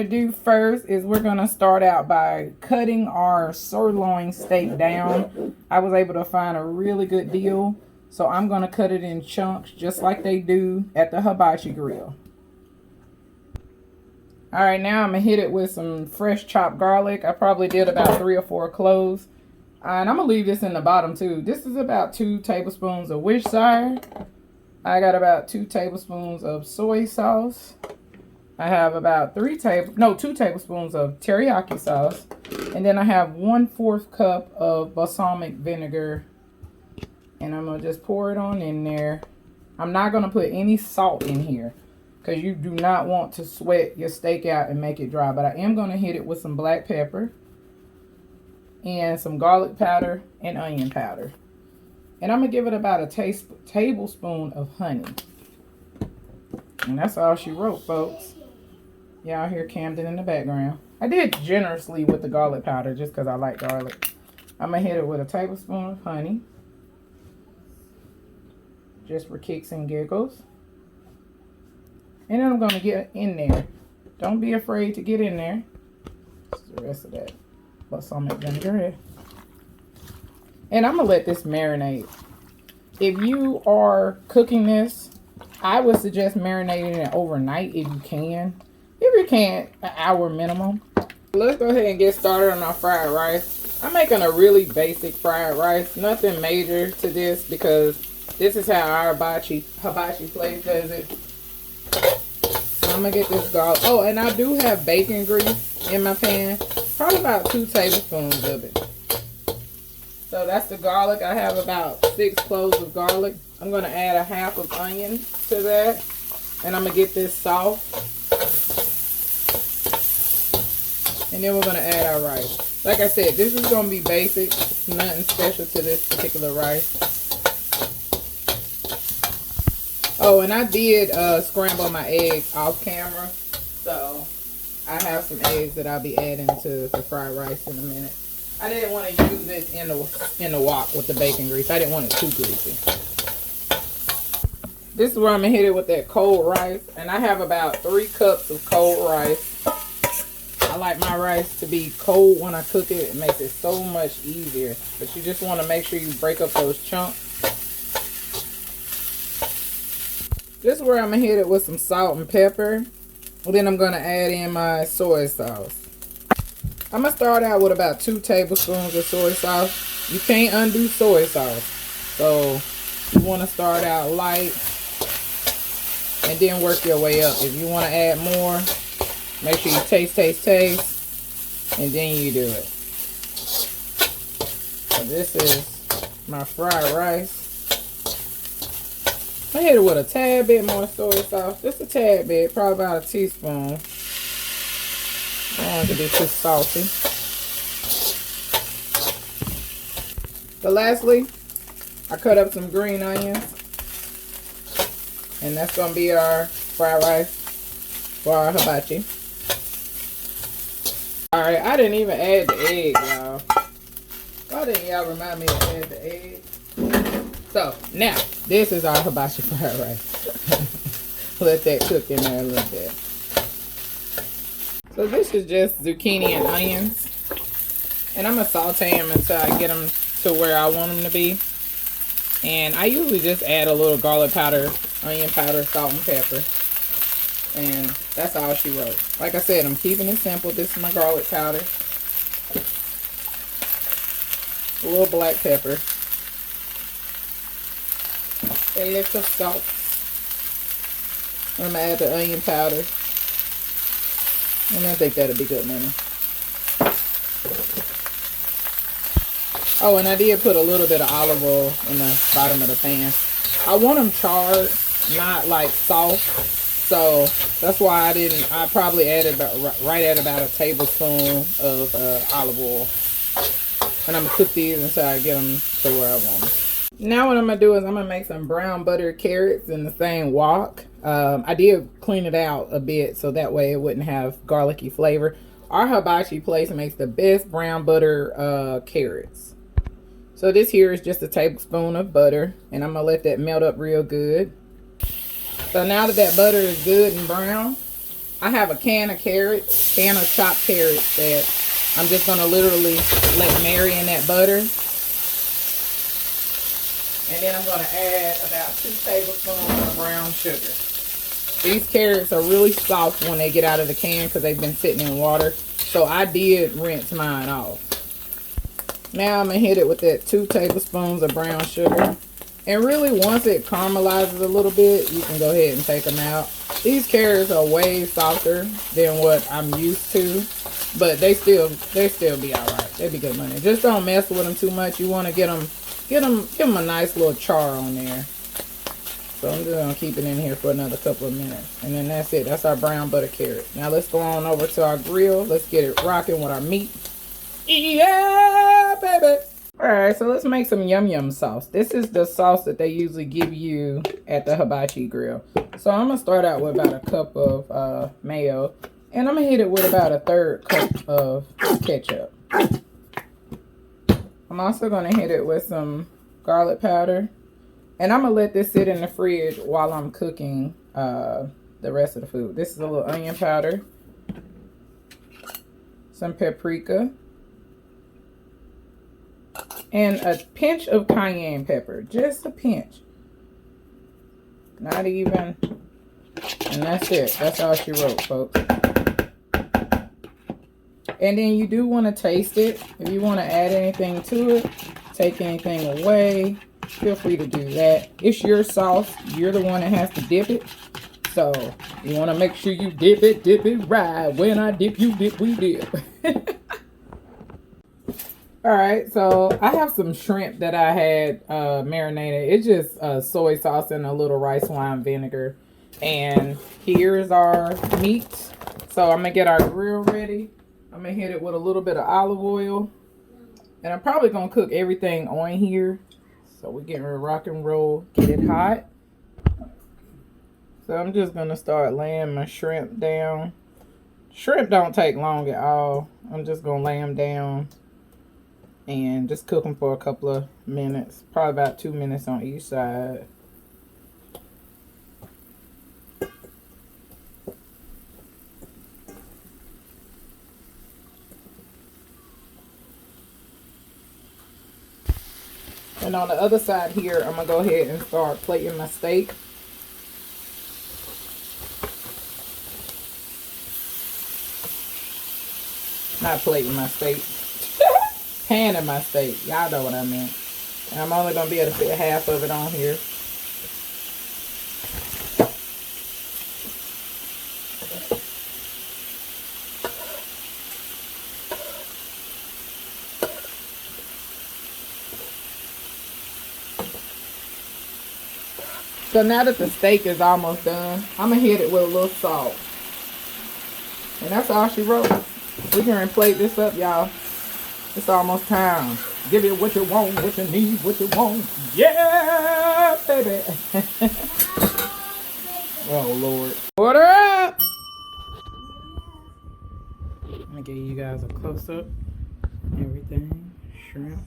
to do first is we're going to start out by cutting our sirloin steak down. I was able to find a really good deal. So I'm going to cut it in chunks just like they do at the Hibachi grill. All right, now I'm going to hit it with some fresh chopped garlic. I probably did about 3 or 4 cloves. And I'm going to leave this in the bottom too. This is about 2 tablespoons of Worcestershire. I got about 2 tablespoons of soy sauce. I have about 2 tablespoons of teriyaki sauce. And then I have 1/4 cup of balsamic vinegar. And I'm going to just pour it on in there. I'm not going to put any salt in here, because you do not want to sweat your steak out and make it dry. But I am going to hit it with some black pepper and some garlic powder and onion powder. And I'm going to give it about a tablespoon of honey. And that's all she wrote, folks. Y'all hear Camden in the background. I did generously with the garlic powder just because I like garlic. I'm going to hit it with a tablespoon of honey, just for kicks and giggles. And then I'm going to get in there. Don't be afraid to get in there. That's the rest of that balsamic vinegar. And I'm going to let this marinate. If you are cooking this, I would suggest marinating it overnight if you can. If you can't, an hour minimum. Let's go ahead and get started on our fried rice. I'm making a really basic fried rice. Nothing major to this, because this is how our hibachi place does it. I'm going to get this garlic. Oh, and I do have bacon grease in my pan. Probably about 2 tablespoons of it. So that's the garlic. I have about 6 cloves of garlic. I'm going to add a half of onion to that. And I'm going to get this soft. And then we're going to add our rice. Like I said, this is going to be basic. It's nothing special to this particular rice. Oh, and I did scramble my eggs off camera. So I have some eggs that I'll be adding to the fried rice in a minute. I didn't want to use it in the wok with the bacon grease. I didn't want it too greasy. This is where I'm going to hit it with that cold rice. And I have about 3 cups of cold rice. I like my rice to be cold when I cook it. It makes it so much easier. But you just want to make sure you break up those chunks. This is where I'm going to hit it with some salt and pepper. And then I'm going to add in my soy sauce. I'm going to start out with about 2 tablespoons of soy sauce. You can't undo soy sauce. So you want to start out light and then work your way up. If you want to add more, make sure you taste, and then you do it. So this is my fried rice. I hit it with a tad bit more soy sauce. Just a tad bit, probably about a teaspoon. I don't want it to be too salty. But lastly, I cut up some green onions. And that's going to be our fried rice for our hibachi. Alright, I didn't even add the egg, y'all. Why didn't y'all remind me to add the egg? So, now, this is our hibachi fried rice. Let that cook in there a little bit. So, this is just zucchini and onions. And I'm going to saute them until I get them to where I want them to be. And I usually just add a little garlic powder, onion powder, salt, and pepper. And that's all she wrote. Like I said, I'm keeping it simple. This is my garlic powder. A little black pepper. A lick of salt. I'm going to add the onion powder. And I think that'll be good, man. Oh, and I did put a little bit of olive oil in the bottom of the pan. I want them charred, not like soft. So that's why I probably added right at about a tablespoon of olive oil. And I'm going to cook these until I get them to where I want them. Now what I'm going to do is I'm going to make some brown butter carrots in the same wok. I did clean it out a bit so that way it wouldn't have garlicky flavor. Our hibachi place makes the best brown butter carrots. So this here is just a tablespoon of butter. And I'm going to let that melt up real good. So now that butter is good and brown, I have a can of carrots, can of chopped carrots that I'm just gonna literally let marry in that butter. And then I'm gonna add about 2 tablespoons of brown sugar. These carrots are really soft when they get out of the can because they've been sitting in water. So I did rinse mine off. Now I'm gonna hit it with that 2 tablespoons of brown sugar. And really, once it caramelizes a little bit, you can go ahead and take them out. These carrots are way softer than what I'm used to, but they still be all right. They be good money. Just don't mess with them too much. You want to give them a nice little char on there. So I'm just gonna keep it in here for another couple of minutes, and then that's it. That's our brown butter carrot. Now let's go on over to our grill. Let's get it rocking with our meat. Yeah, baby. All right, so let's make some yum yum sauce. This is the sauce that they usually give you at the hibachi grill. So I'm gonna start out with about a cup of mayo, and I'm gonna hit it with about a 1/3 cup of ketchup. I'm also gonna hit it with some garlic powder, and I'm gonna let this sit in the fridge while I'm cooking the rest of the food. This is a little onion powder, some paprika, and a pinch of cayenne pepper. Just a pinch. Not even. And that's it. That's all she wrote, folks. And then you do want to taste it. If you want to add anything to it, take anything away, feel free to do that. It's your sauce. You're the one that has to dip it. So you want to make sure you dip it right. When I dip, you dip, we dip. All right, so I have some shrimp that I had marinated. It's just soy sauce and a little rice wine vinegar. And here's our meat. So I'm gonna get our grill ready. I'm gonna hit it with a little bit of olive oil. And I'm probably gonna cook everything on here. So we're getting ready to rock and roll, get it hot. So I'm just gonna start laying my shrimp down. Shrimp don't take long at all. I'm just gonna lay them down and just cook them for a couple of minutes, probably about 2 minutes on each side. And on the other side here, I'm gonna go ahead and start plating my steak. Not plating my steak. Panning my steak. Y'all know what I meant. And I'm only going to be able to fit half of it on here. So now that the steak is almost done, I'm going to hit it with a little salt. And that's all she wrote. We're going to plate this up, y'all. It's almost time. Give it what you want, what you need, what you want. Yeah, baby. Oh, Lord. Order up. I'm going to give you guys a close-up. Everything. Shrimp.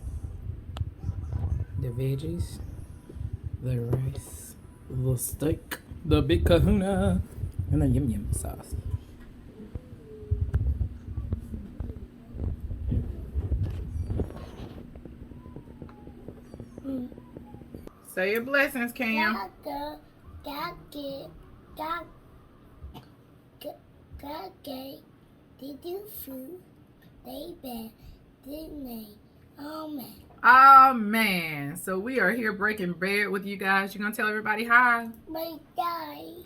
The veggies. The rice. The steak. The big kahuna. And the yum yum sauce. Say your blessings, Cam. God gave did you food they bad didn't they? Amen. Amen. So we are here breaking bread with you guys. You gonna tell everybody hi? My daddy.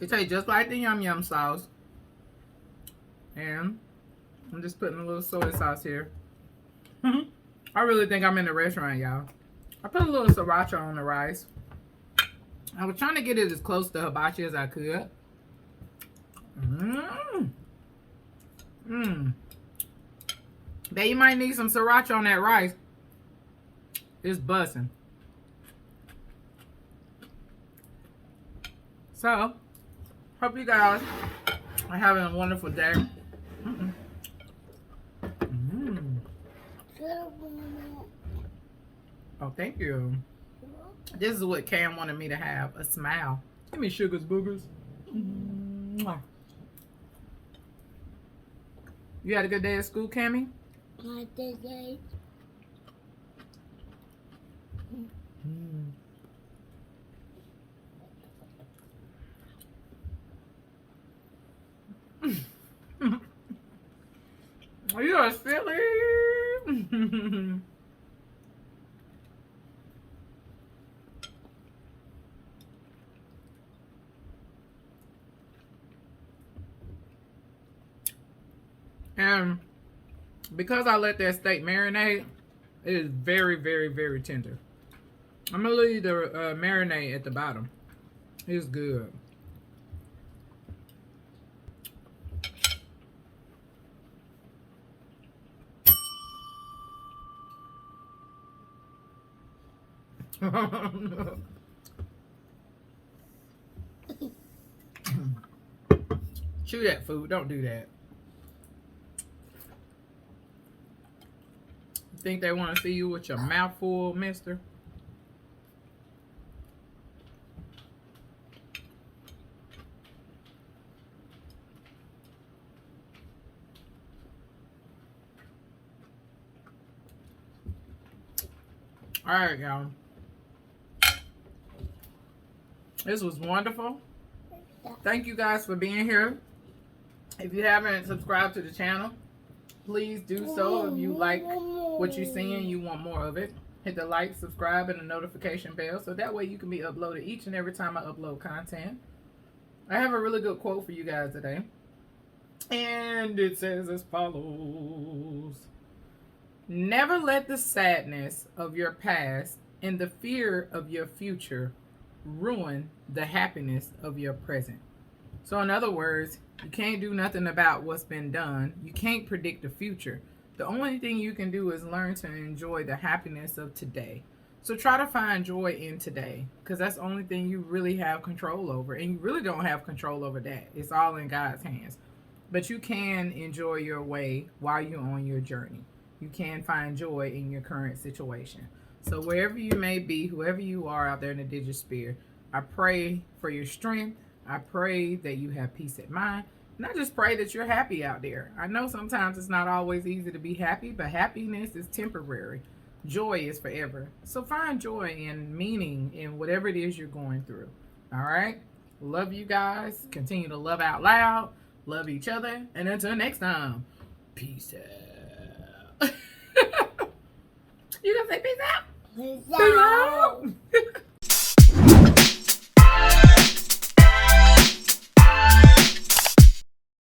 It tastes just like the yum yum sauce. And I'm just putting a little soy sauce here. I really think I'm in the restaurant, y'all. I put a little sriracha on the rice. I was trying to get it as close to hibachi as I could. Bet you might need some sriracha on that rice. It's busting. So, hope you guys are having a wonderful day. Oh, thank you. This is what Cam wanted me to have, a smile. Give me sugars, boogers. Mwah. You had a good day at school, Cammy? I did it. You are silly. And because I let that steak marinate, it is very, very, very tender. I'm gonna leave the marinade at the bottom. It's good. Chew that food. Don't do that. Think they want to see you with your mouth full, mister? All right, y'all. This was wonderful. Thank you guys for being here. If you haven't subscribed to the channel, please do so. If you like what you're seeing, you want more of it, hit the like, subscribe, and the notification bell so that way you can be uploaded each and every time I upload content. I have a really good quote for you guys today, and it says as follows: never let the sadness of your past and the fear of your future ruin the happiness of your present. So in other words, you can't do nothing about what's been done. You can't predict the future. The only thing you can do is learn to enjoy the happiness of today. So try to find joy in today, because that's the only thing you really have control over. And you really don't have control over that. It's all in God's hands. But you can enjoy your way while you're on your journey. You can find joy in your current situation. So wherever you may be, whoever you are out there in the digisphere, I pray for your strength. I pray that you have peace of mind. And I just pray that you're happy out there. I know sometimes it's not always easy to be happy, but happiness is temporary. Joy is forever. So find joy and meaning in whatever it is you're going through. All right? Love you guys. Continue to love out loud. Love each other. And until next time, peace out. You gonna say peace out? Peace Peace out.